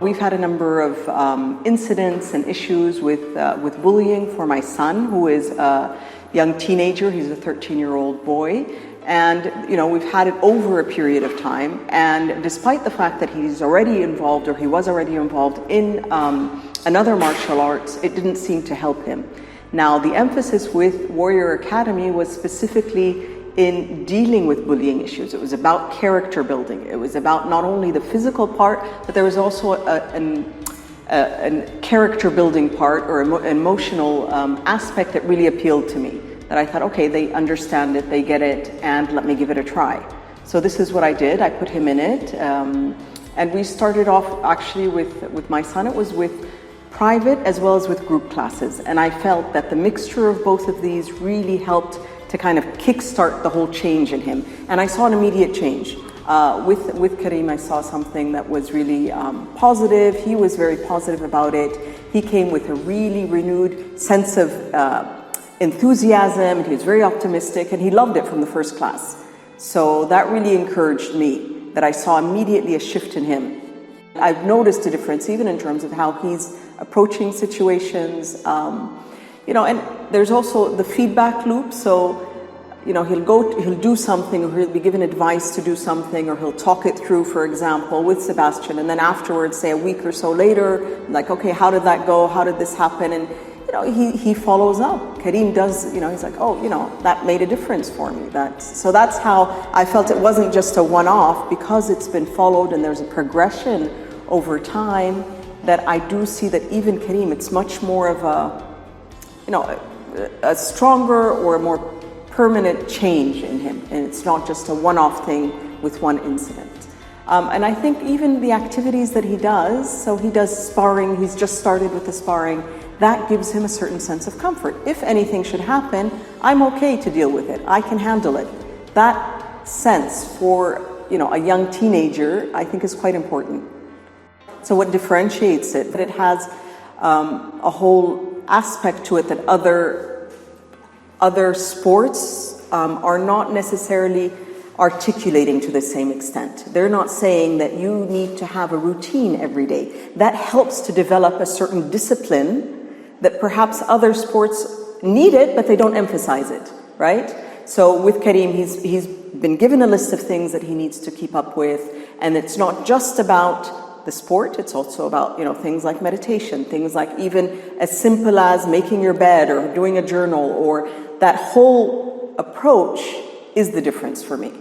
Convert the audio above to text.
We've had a number of incidents and issues with bullying for my son, who is a young teenager. He's a 13-year-old boy. And, we've had it over a period of time. And despite the fact that he was already involved in another martial arts, it didn't seem to help him. Now, the emphasis with Warrior Academy was specifically in dealing with bullying issues. It was about character building. It was about not only the physical part, but there was also a character building part or emotional aspect that really appealed to me. That I thought, okay, they understand it, they get it, and let me give it a try. So this is what I did. I put him in it, and we started off actually with my son. It was with private as well as with group classes, and I felt that the mixture of both of these really helped to kind of kickstart the whole change in him. And I saw an immediate change. With Kareem, I saw something that was really positive. He was very positive about it. He came with a really renewed sense of enthusiasm. He was very optimistic, and he loved it from the first class. So that really encouraged me, that I saw immediately a shift in him. I've noticed a difference even in terms of how he's approaching situations. And there's also the feedback loop. So, he'll do something, or he'll be given advice to do something, or he'll talk it through, for example, with Sebastian. And then afterwards, say a week or so later, like, okay, how did that go? How did this happen? And, he follows up. Kareem does, he's like, oh, that made a difference for me. So that's how I felt. It wasn't just a one-off, because it's been followed and there's a progression over time, that I do see that even Kareem, it's much more of a stronger or a more permanent change in him. And it's not just a one-off thing with one incident. And I think even the activities that he does, so he does sparring, he's just started with the sparring, that gives him a certain sense of comfort. If anything should happen, I'm okay to deal with it. I can handle it. That sense for, a young teenager, I think is quite important. So what differentiates it? That it has a whole aspect to it that other sports are not necessarily articulating to the same extent. They're not saying that you need to have a routine every day. That helps to develop a certain discipline that perhaps other sports need it, but they don't emphasize it, right? So with Kareem, he's been given a list of things that he needs to keep up with, and it's not just about the sport, it's also about, things like meditation, things like even as simple as making your bed or doing a journal, or that whole approach is the difference for me.